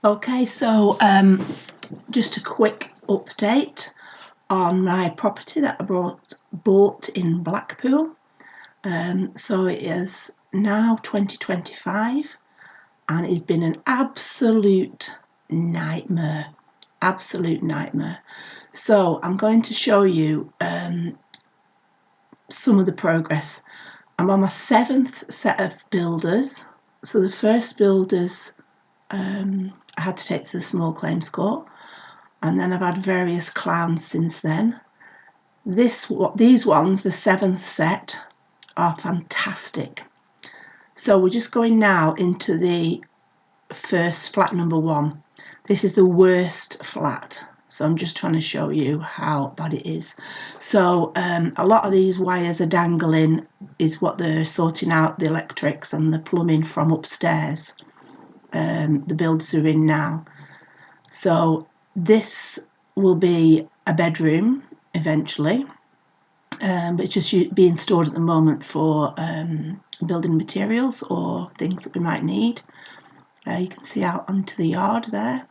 Okay, so just a quick update on my property that I bought in Blackpool. So it is now 2025 and it's been an absolute nightmare. So I'm going to show you some of the progress. I'm on my 7th set of builders. So the first builders I had to take to the small claims court, and then I've had various clowns since then. These ones, the 7th set, are fantastic. So we're just going now into the first flat number 1. This is the worst flat, so I'm just trying to show you how bad it is. So a lot of these wires are dangling, is what they're sorting out, the electrics and the plumbing from upstairs. The builders are in now. So this will be a bedroom eventually, but it's just being stored at the moment for building materials or things that we might need. You can see out onto the yard there.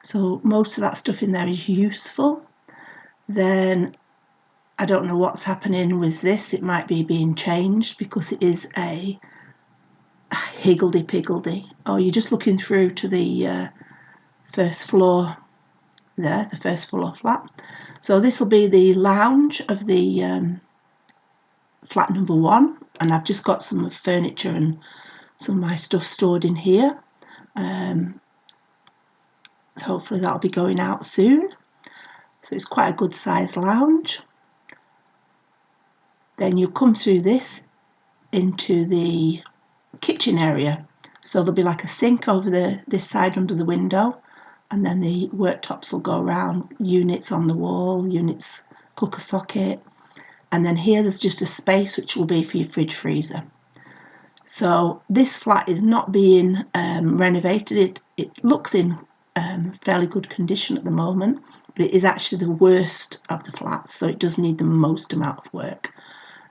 So most of that stuff in there is useful. Then I don't know what's happening with this. It might be being changed because it is a higgledy-piggledy. Oh, you're just looking through to the first floor there, the first floor flat. So this will be the lounge of the flat number 1, and I've just got some furniture and some of my stuff stored in here. So hopefully that'll be going out soon. So it's quite a good sized lounge. Then you'll come through this into the kitchen area. So there'll be like a sink over this side under the window, and then the worktops will go around, units on the wall, units, cooker socket, and then here there's just a space which will be for your fridge freezer. So this flat is not being renovated. It looks in fairly good condition at the moment, but it is actually the worst of the flats, so it does need the most amount of work.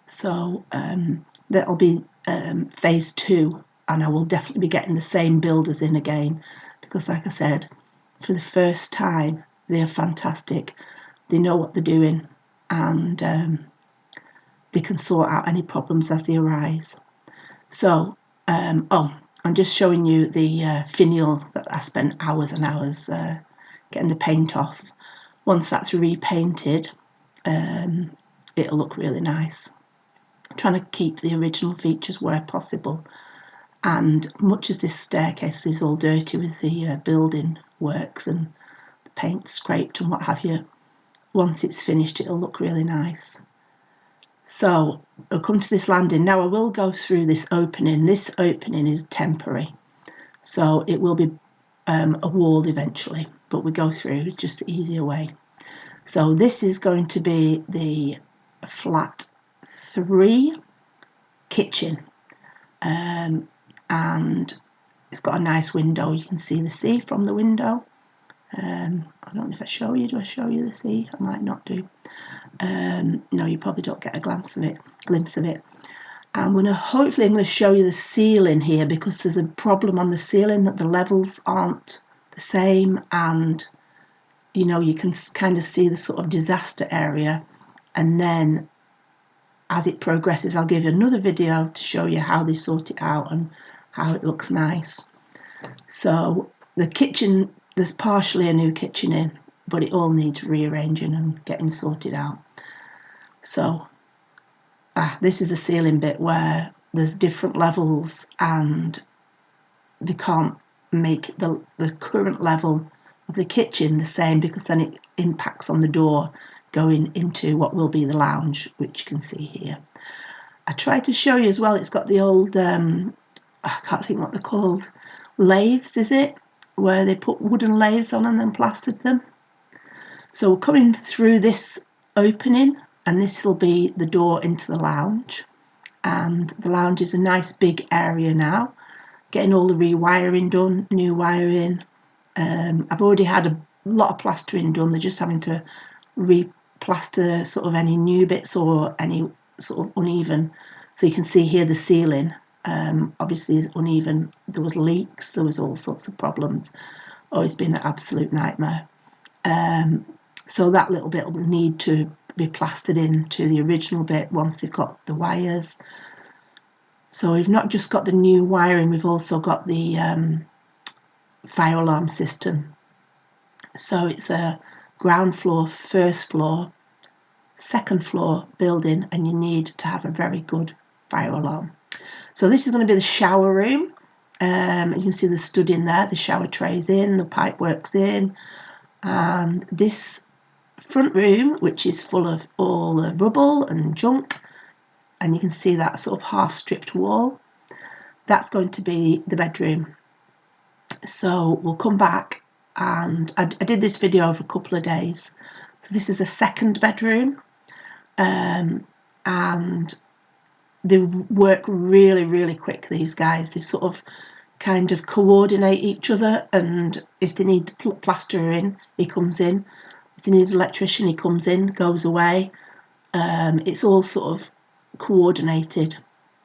So that'll be phase 2, and I will definitely be getting the same builders in again, because like I said, for the first time, they're fantastic. They know what they're doing, and they can sort out any problems as they arise. So, I'm just showing you the finial that I spent hours and hours getting the paint off. Once that's repainted, it'll look really nice. I'm trying to keep the original features where possible. And much as this staircase is all dirty with the building works and the paint scraped and what have you, once it's finished it'll look really nice. So I'll come to this landing. Now I will go through this opening. This opening is temporary, so it will be a wall eventually, but we go through just the easier way. So this is going to be the flat 3 kitchen, and it's got a nice window. You can see the sea from the window. I don't know if I show you. Do I show you the sea? I might not do. No, you probably don't get a glimpse of it. I'm going to show you the ceiling here, because there's a problem on the ceiling that the levels aren't the same, and you know, you can kind of see the sort of disaster area. And then as it progresses, I'll give you another video to show you how they sort it out and how it looks nice. So the kitchen, there's partially a new kitchen in, but it all needs rearranging and getting sorted out. So this is the ceiling bit where there's different levels, and they can't make the current level of the kitchen the same, because then it impacts on the door going into what will be the lounge, which you can see here. I tried to show you as well, it's got the old, I can't think what they're called, lathes, is it? Where they put wooden lathes on and then plastered them. So we're coming through this opening, and this will be the door into the lounge. And the lounge is a nice big area now. Getting all the rewiring done, new wiring. I've already had a lot of plastering done. They're just having to replaster sort of any new bits or any sort of uneven. So you can see here the ceiling obviously is uneven. There was leaks, there was all sorts of problems. oh, it's been an absolute nightmare. So that little bit will need to be plastered into the original bit once they've got the wires. So we've not just got the new wiring, we've also got the fire alarm system. So it's a ground floor, first floor, second floor building, and you need to have a very good fire alarm. So this is going to be the shower room. You can see the stud in there, the shower trays in, the pipe works in, and this front room, which is full of all the rubble and junk, and you can see that sort of half stripped wall, that's going to be the bedroom. So we'll come back, and I did this video over a couple of days. So this is a second bedroom, and they work really, really quick, these guys. They sort of kind of coordinate each other, and if they need the plasterer in, he comes in. If they need an electrician, he comes in, goes away. It's all sort of coordinated,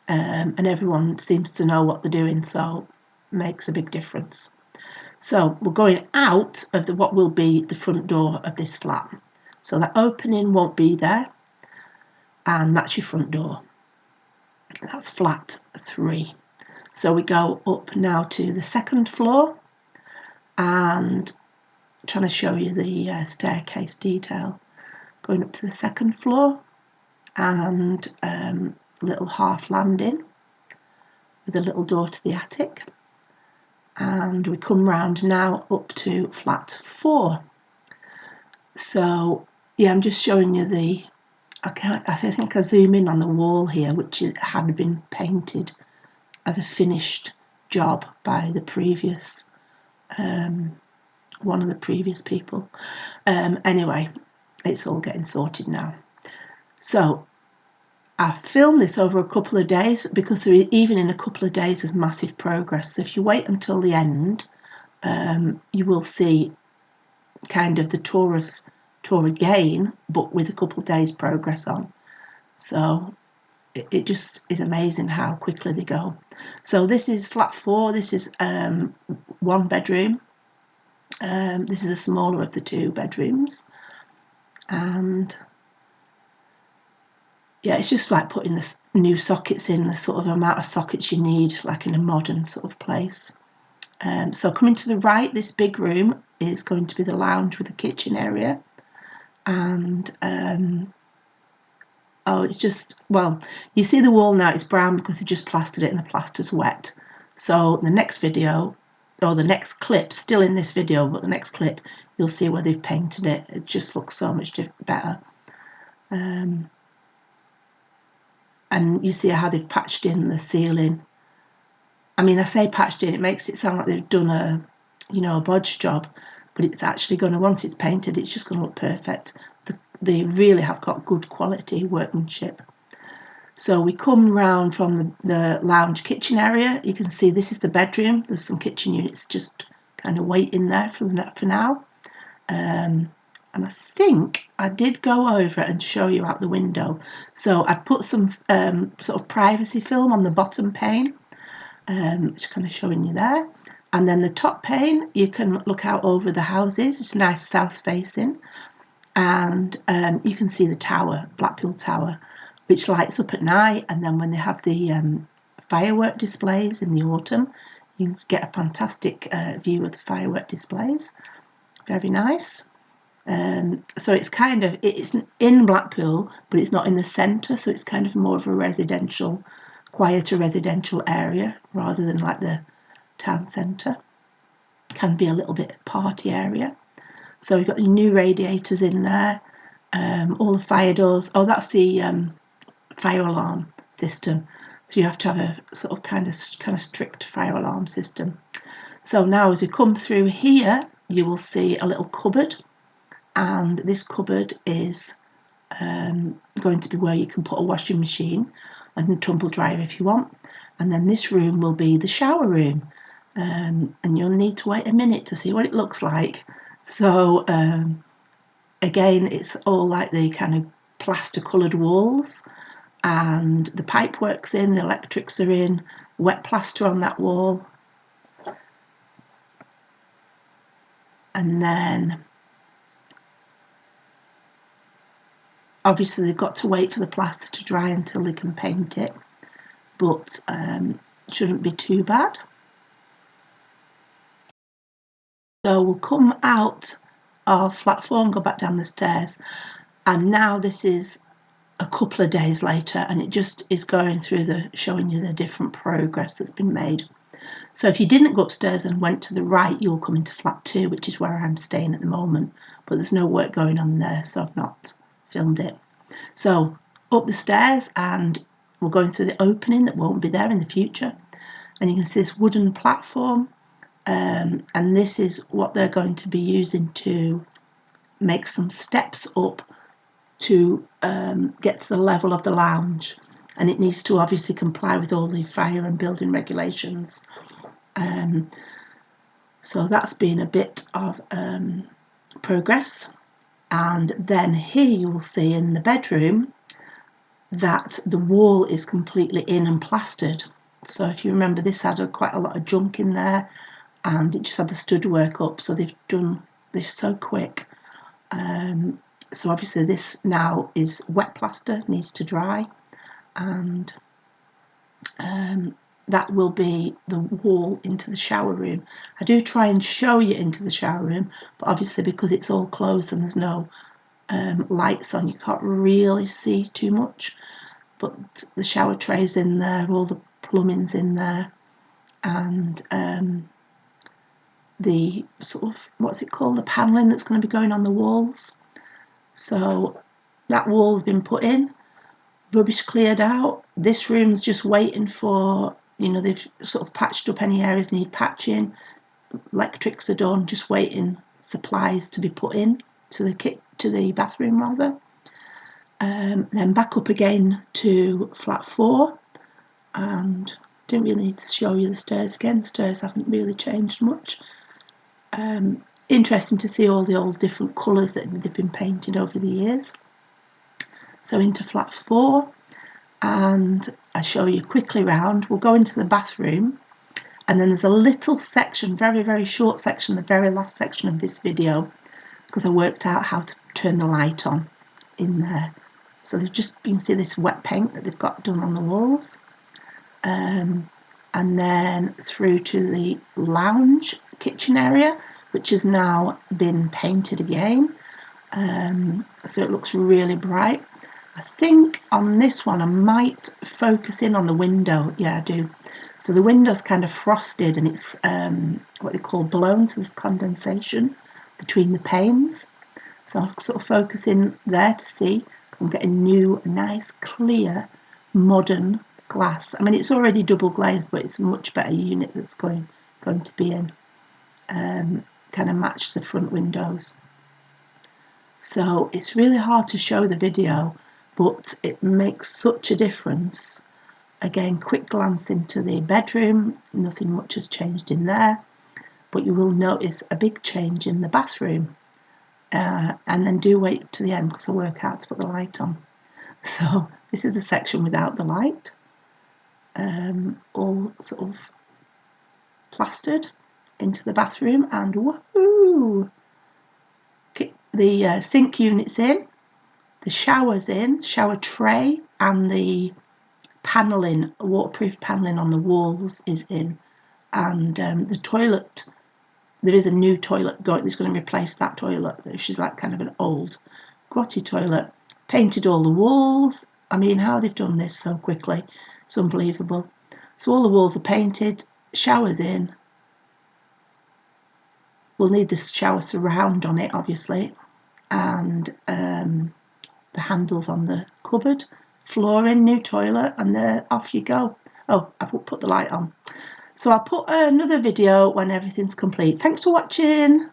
and everyone seems to know what they're doing, so it makes a big difference. So we're going out of what will be the front door of this flat. So that opening won't be there, and that's your front door. That's flat 3. So we go up now to the second floor, and I'm trying to show you the staircase detail. Going up to the second floor, and a little half landing with a little door to the attic. And we come round now up to flat 4. So yeah, I'm just showing you I think I zoom in on the wall here, which had been painted as a finished job by the previous one of the previous people. Anyway, it's all getting sorted now. So I filmed this over a couple of days, because even in a couple of days there's massive progress. So if you wait until the end, you will see kind of the tour again, but with a couple of days progress on. So it just is amazing how quickly they go. So this is flat 4. This is 1 bedroom. This is the smaller of the 2 bedrooms, and yeah, it's just like putting the new sockets in, the sort of amount of sockets you need, like in a modern sort of place. So coming to the right, this big room is going to be the lounge with the kitchen area, and it's just, well, you see the wall now, it's brown because they just plastered it and the plaster's wet. So the next video, or the next clip, still in this video, but the next clip, you'll see where they've painted it. It just looks so much better. And you see how they've patched in the ceiling. I mean, I say patched in, it makes it sound like they've done a bodge job, but it's actually going to, once it's painted, it's just going to look perfect. They really have got good quality workmanship. So we come round from the lounge kitchen area. You can see this is the bedroom. There's some kitchen units just kind of waiting there for now. And I think I did go over and show you out the window. So I put some sort of privacy film on the bottom pane, which is kind of showing you there. And then the top pane, you can look out over the houses. It's nice south facing. And you can see the tower, Blackpool Tower, which lights up at night. And then when they have the firework displays in the autumn, you get a fantastic view of the firework displays. Very nice. So it's it's in Blackpool, but it's not in the centre, so it's kind of more of a quieter residential area rather than like the town centre. Can be a little bit party area. So we've got the new radiators in there, all the fire doors. Oh, that's the fire alarm system. So you have to have a sort of kind of strict fire alarm system. So now as we come through here, you will see a little cupboard. And this cupboard is going to be where you can put a washing machine and a tumble dryer if you want. And then this room will be the shower room. And you'll need to wait a minute to see what it looks like. So again, it's all like the kind of plaster coloured walls, and the pipe work's in, the electrics are in, wet plaster on that wall. and then obviously they've got to wait for the plaster to dry until they can paint it, but shouldn't be too bad. So we'll come out of flat 4 and go back down the stairs, and now this is a couple of days later, and it just is going through showing you the different progress that's been made. So if you didn't go upstairs and went to the right, you'll come into flat 2, which is where I'm staying at the moment, but there's no work going on there, so I've not filmed it. So up the stairs, and we're going through the opening that won't be there in the future, and you can see this wooden platform, and this is what they're going to be using to make some steps up to get to the level of the lounge, and it needs to obviously comply with all the fire and building regulations. So that's been a bit of progress. And then here you will see in the bedroom that the wall is completely in and plastered. So if you remember, this had quite a lot of junk in there, and it just had the stud work up, so they've done this so quick. So obviously this now is wet plaster, needs to dry, and that will be the wall into the shower room. I do try and show you into the shower room, but obviously because it's all closed and there's no lights on, you can't really see too much. But the shower tray's in there, all the plumbing's in there, and the sort of, what's it called, the panelling that's going to be going on the walls. So that wall's been put in, rubbish cleared out. This room's just waiting for, they've sort of patched up any areas need patching. Electrics are done, just waiting supplies to be put in to the bathroom rather. Then back up again to flat 4, and didn't really need to show you the stairs again. The stairs haven't really changed much. Interesting to see all the old different colours that they've been painted over the years. So into flat 4, and I show you quickly round. We'll go into the bathroom, and then there's a little section, very, very short section, the very last section of this video, because I worked out how to turn the light on in there. So they've just, you can see this wet paint that they've got done on the walls. And then through to the lounge kitchen area, which has now been painted again. So it looks really bright. I think on this one I might focus in on the window. Yeah, I do. So the window's kind of frosted, and it's what they call blown, so there's condensation between the panes. So I'll sort of focus in there to see, because I'm getting new, nice, clear, modern glass. I mean, it's already double glazed, but it's a much better unit that's going to be in. Kind of match the front windows. So it's really hard to show the video, but it makes such a difference. Again, quick glance into the bedroom, nothing much has changed in there, but you will notice a big change in the bathroom. And then do wait to the end, because I'll work out to put the light on. So this is the section without the light, all sort of plastered into the bathroom, and woohoo! The sink unit's in, the shower's in, shower tray, and the panelling, waterproof panelling on the walls is in, and the toilet, there is a new toilet that's going to replace that toilet, which is like kind of an old grotty toilet. Painted all the walls. I mean, how they've done this so quickly, it's unbelievable. So all the walls are painted, shower's in. We'll need the shower surround on it, obviously, and the handles on the cupboard, flooring, new toilet, and there, off you go. Oh, I've put the light on. So I'll put another video when everything's complete. Thanks for watching.